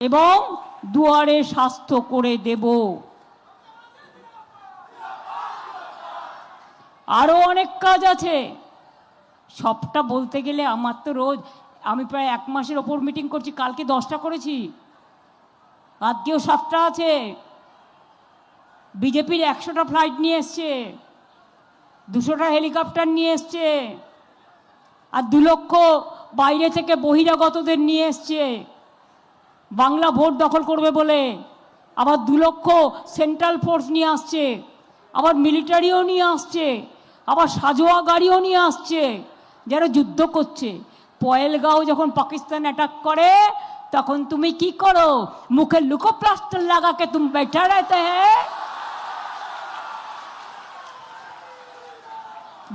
এবং দুয়ারে স্বাস্থ্য করে দেব। আরো অনেক কাজ আছে, সবটা বলতে গেলে আমার তো রোজ, আমি প্রায় 1 মাসের ওপর মিটিং করছি, কালকে 10টা করেছি, আজকেও 7টা আছে। বিজেপির 100টা ফ্লাইট নিয়ে এসছে, 200টা হেলিকপ্টার নিয়ে এসছে, আর 2 লক্ষ বাইরে থেকে বহিরাগতদের নিয়ে এসছে বাংলা ভোট দখল করবে বলে। আবার 2 লক্ষ সেন্ট্রাল ফোর্স নিয়ে আসছে, আবার মিলিটারিও নিয়ে আসছে, আবার সাজোয়া গাড়িও নিয়ে আসছে, যারা যুদ্ধ করছে। পয়েলগাঁও যখন পাকিস্তান অ্যাটাক করে তখন তুমি কি করো? মুখে লুকো প্লাস্টার লাগাকে তুম बैठा रहते हैं।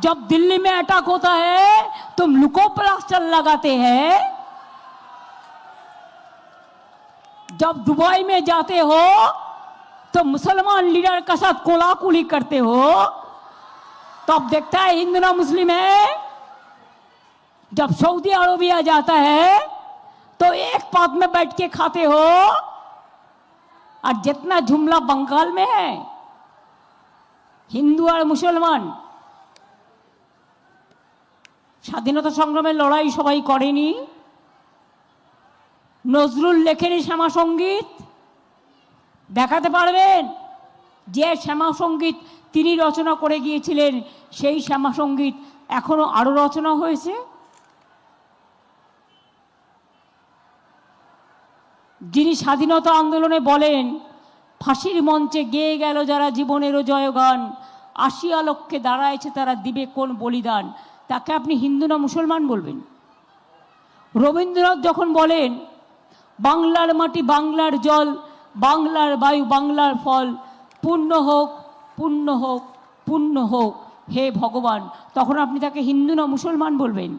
जब दिल्ली में अटैक होता है तुम लुको प्लास्टर लगाते हैं, जब दुबई में जाते हो तो मुसलमान लीडर के साथ कोलाकुली करते हो, तब देखता है हिंदू ना मुस्लिम है। जब सऊदी अरबिया जाता है तो एक पात में बैठ के खाते हो, और जितना जुमला बंगाल में है हिंदू और मुसलमान। স্বাধীনতা সংগ্রামের লড়াই সবাই করেনি। নজরুল লেখেনি শ্যামা সঙ্গীত? দেখাতে পারবেন যে শ্যামা সঙ্গীত তিনি রচনা করে গিয়েছিলেন, সেই শ্যামা সঙ্গীত এখনো আরো রচনা হয়েছে? যিনি স্বাধীনতা আন্দোলনে বলেন, ফাঁসির মঞ্চে গেয়ে গেল যারা জীবনেরও জয়গান, আসিয়া লক্ষ্যে দাঁড়াইছে তারা দিবে কোন বলিদান, তাকে আপনি হিন্দু না মুসলমান বলবেন? রবীন্দ্রনাথ যখন বলেন, বাংলার মাটি বাংলার জল, বাংলার বায়ু বাংলার ফল, পূর্ণ হোক পূর্ণ হোক পূর্ণ হোক হে ভগবান, তখন আপনি তাকে হিন্দু না মুসলমান বলবেন?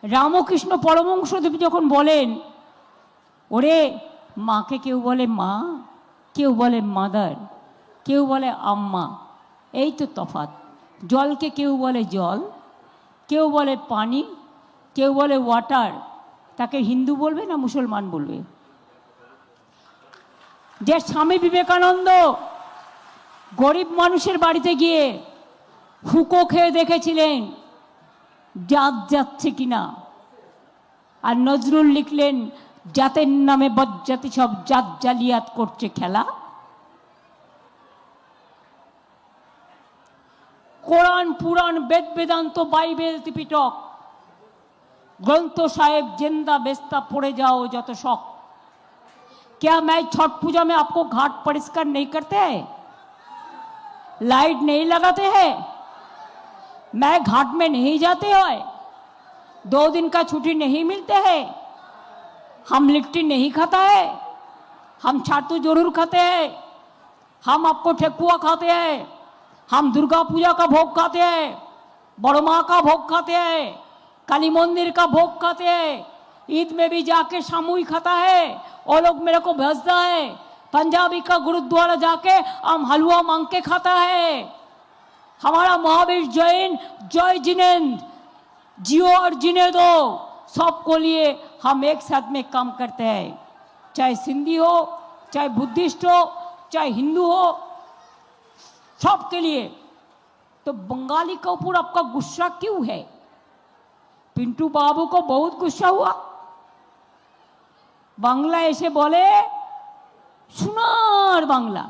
রামকৃষ্ণ পরমহংসদেব যখন বলেন, ওরে মাকে কেউ বলে মা, কেউ বলে মাদার, কেউ বলে আম্মা, এই তো তফাৎ। জলকে কেউ বলে জল, কেউ বলে পানি, কেউ বলে ওয়াটার, তাকে হিন্দু বলবে না মুসলমান বলবে? যে স্বামী বিবেকানন্দ গরিব মানুষের বাড়িতে গিয়ে হুঁকো খেয়ে দেখেছিলেন জাত যাচ্ছে কিনা, আর নজরুল লিখলেন, জাতের নামে বজ্জাতি সব জাত জালিয়াত করছে খেলা। কোরআন পুরাণ বেদ বেদান্ত বাইবেল ত্রিপিটক ग्रंथ साहेब जिंदा बेस्ता पड़े जाओ जत शौक। क्या मैं छठ पूजा में आपको घाट परिष्कार नहीं करते हैं, लाइट नहीं लगाते हैं, मैं घाट में नहीं जाते हैं, 2 दिन का छुट्टी नहीं मिलते हैं, हम लिट्टी नहीं खाता है, हम छातू जरूर खाते हैं, हम आपको ठेकुआ खाते हैं, हम दुर्गा पूजा का भोग खाते हैं, बड़ो माँ का भोग खाते हैं, काली मंदिर का भोग खाते हैं, ईद में भी जाके सामूहिक खाता है, वो लोग मेरे को भेजता है, पंजाबी का गुरुद्वारा जाके हम हलवा मांग के खाता है। हमारा महावीर जैन जय जिनेंद्र, जियो और जीने दो, सबको लिए हम एक साथ में काम करते हैं, चाहे सिंधी हो, चाहे बुद्धिस्ट हो, चाहे हिंदू हो, सबके लिए। तो बंगाली के ऊपर आपका गुस्सा क्यों है? पिंटू बाबू को बहुत गुस्सा हुआ, बांग्ला एसे बोले সোনার বাংলা,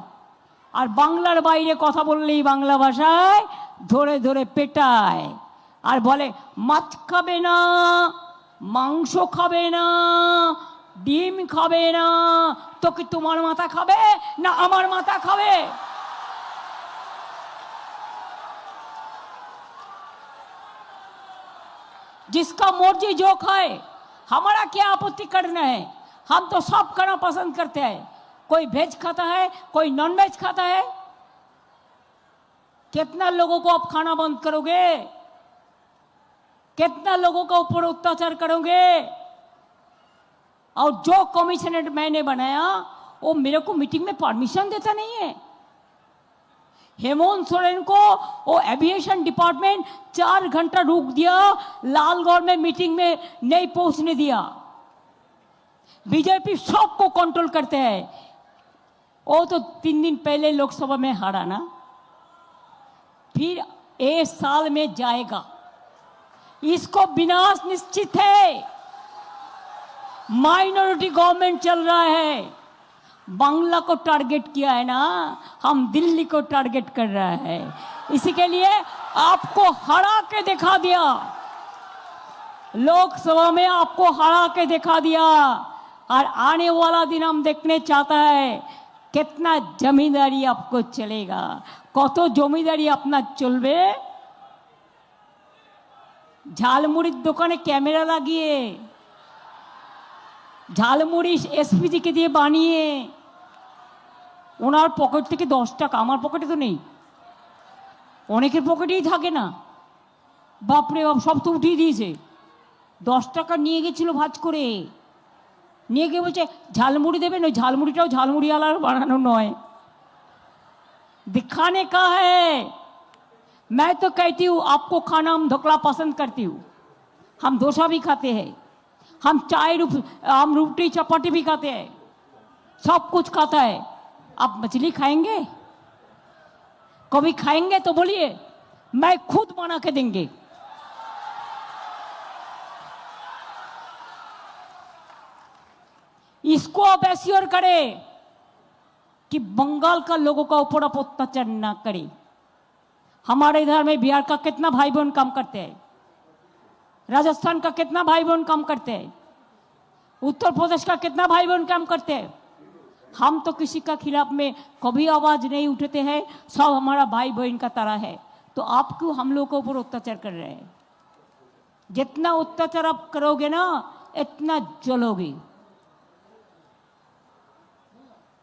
আর বাংলার বাইরে কথা বললেই বাংলা ভাষায় ধরে ধরে পেটায়, আর বলে মাছ খাবে না, মাংস খাবে না, ডিম খাবে না, তো কি তোমার মাথা খাবে না আমার মাথা খাবে? जिसका मर्जी जो खाए, हमारा क्या आपत्ति करना है, हम तो सब खाना पसंद करते हैं। कोई वेज खाता है, कोई नॉन वेज खाता है। कितना लोगों को आप खाना बंद करोगे? कितना लोगों का ऊपर अत्याचार करोगे? और जो कमिश्नर मैंने बनाया वो मेरे को मीटिंग में परमिशन देता नहीं है। हेमंत सोरेन को वो एविएशन डिपार्टमेंट 4 घंटा रोक दिया, लालगढ़ में मीटिंग में नहीं पहुंचने दिया। बीजेपी सबको कंट्रोल करते हैं। वो तो 3 दिन पहले लोकसभा में हारा ना, फिर 1 साल में जाएगा। इसको विनाश निश्चित है। माइनॉरिटी गवर्नमेंट चल रहा है, बांग्ला को टारगेट किया है ना, हम दिल्ली को टारगेट कर रहा है। इसी के लिए आपको हरा के दिखा दिया, लोकसभा में आपको हरा के दिखा दिया। और आने वाला दिन हम देखने चाहता है कितना जमींदारी आपको चलेगा, कत जमींदारी अपना चलबे। झालमुড়ির দোকানে ক্যামেরা লাগিয়ে, ঝালমুড়ি এসপিজি কে দিয়ে বানিয়ে ওনার পকেট থেকে 10 টাকা, আমার পকেটে তো নেই, অনেকের পকেটেই থাকে না, বাপরে বাপ সব তো উঠিয়ে দিয়েছে। 10 টাকা নিয়ে গেছিল ভাজ করে, নিয়ে গিয়ে বলছে ঝালমুড়ি দেবেন। ওই ঝালমুড়িটাও ঝালমুড়িওয়ালার বানানো নয়, दिखाने का है। मैं तो कहती हूँ आपको खाना हम ढोकला पसंद करती हूँ, हम डोसा भी खाते हैं, हम हम रोटी चपाती भी खाते हैं, सब कुछ खाता है। आप मछली खाएंगे? कभी खाएंगे तो बोलिए, मैं खुद बना के देंगे। इसको आप एश्योर करें कि बंगाल का लोगों का ऊपर आप अत्याचार ना करें। हमारे इधर में बिहार का कितना भाई बहन काम करते हैं, राजस्थान का कितना भाई बहन काम करते हैं, उत्तर प्रदेश का कितना भाई बहन काम करते हैं। हम तो किसी का खिलाफ में कभी आवाज नहीं उठाते हैं, सब हमारा भाई बहन का तरह है। तो आप क्यों हम लोगों के ऊपर अत्याचार कर रहे हैं? जितना अत्याचार आप करोगे ना, इतना जलोगे।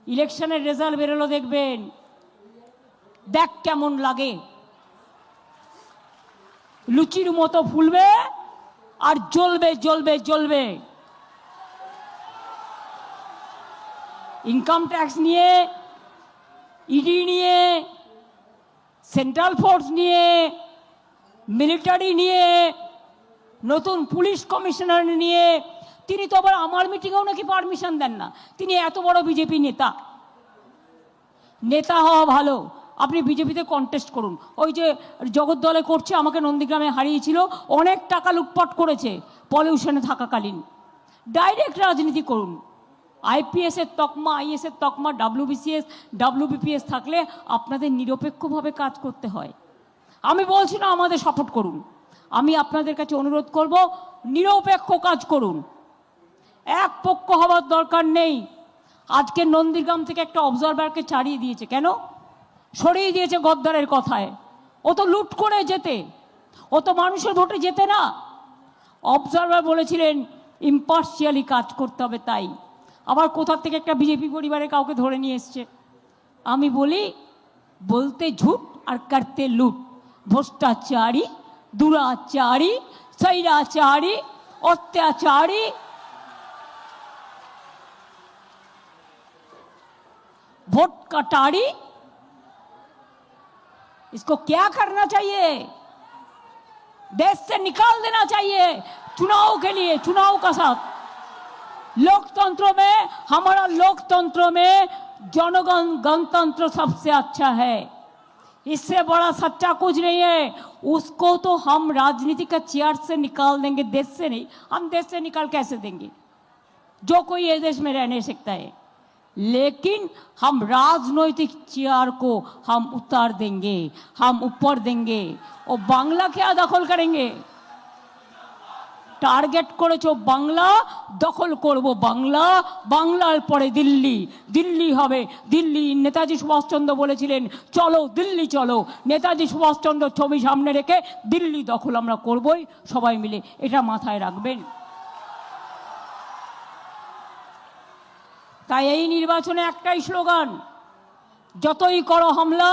ইলেকশনের রেজাল্ট বেরোলো দেখবেন, দেখ কেমন লাগে, লুচির মতো ফুলবে আর জ্বলবে জ্বলবে জ্বলবে। ইনকাম ট্যাক্স নিয়ে, ইডি নিয়ে, সেন্ট্রাল ফোর্স নিয়ে, মিলিটারি নিয়ে, নতুন পুলিশ কমিশনার নিয়ে, তিনি তো আবার আমার মিটিংয়েও নাকি পারমিশন দেন না। তিনি এত বড় বিজেপি নেতা। নেতা হওয়া ভালো, আপনি বিজেপিতে কন্টেস্ট করুন। ওই যে জগদ্দলে করছে, আমাকে নন্দীগ্রামে হারিয়েছিল, অনেক টাকা লুটপাট করেছে পলিউশনে থাকাকালীন। ডাইরেক্ট রাজনীতি করুন। আইপিএস এর তকমা, আইএস এর তকমা, ডাব্লিউবিসিএস, ডাব্লিউবিপিএস থাকলে আপনাদের নিরপেক্ষভাবে কাজ করতে হয়। আমি বলছি না আমাদের সাপোর্ট করুন, আমি আপনাদের কাছে অনুরোধ করব নিরপেক্ষ কাজ করুন, এক পক্ষ হওয়ার দরকার নেই। আজকে নন্দীগ্রাম থেকে একটা অবজারভারকে ছাড়িয়ে দিয়েছে। কেন সরিয়ে দিয়েছে? গদ্দারের কথায়। ও তো লুট করে যেতে, ও তো মানুষের ভোটে যেতে না। অবজারভার বলেছিলেন ইম্পার্শিয়ালি কাজ করতে হবে, তাই আবার কোথা থেকে একটা বিজেপি পরিবারের কাউকে ধরে নিয়ে এসছে। আমি বলি, বলতে ঝুট আর করতে লুট, ভ্রষ্টাচারী, দুরাচারী, স্বৈরাচারী, অত্যাচারী। वोट कटारी, इसको क्या करना चाहिए? देश से निकाल देना चाहिए चुनाव के लिए, चुनाव का साथ। लोकतंत्र में, हमारा लोकतंत्र में जनगण गणतंत्र सबसे अच्छा है, इससे बड़ा सच्चा कुछ नहीं है। उसको तो हम राजनीति का चेयर से निकाल देंगे, देश से नहीं। हम देश से निकाल कैसे देंगे? जो कोई ये देश में रह नहीं सकता है, लेकिन हम राजनैतिक चेयर को हम उतार देंगे, हम ऊपर देंगे। और बांग्ला क्या दखल करेंगे? টার্গেট করেছো বাংলা, দখল করব বাংলা, বাংলার পরে দিল্লি, দিল্লি হবে দিল্লি। নেতাজি সুভাষচন্দ্র বলেছিলেন চলো দিল্লি চলো। নেতাজি সুভাষচন্দ্র ছবি সামনে রেখে দিল্লি দখল আমরা করবই সবাই মিলে, এটা মাথায় রাখবেন। তাই এই নির্বাচনে একটাই স্লোগান, যতই করো হামলা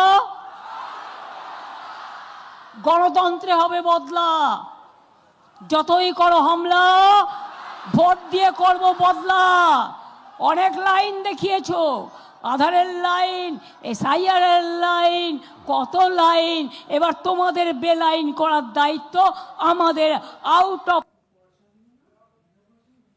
গণতন্ত্রে হবে বদলা। যতই করো হামলা ভোট দিয়ে করব বদলা। অনেক লাইন দেখিয়েছো, আধারের লাইন, এসআইআর এর লাইন, কত লাইন। এবার তোমাদের বেলাইন করার দায়িত্ব আমাদের। Out of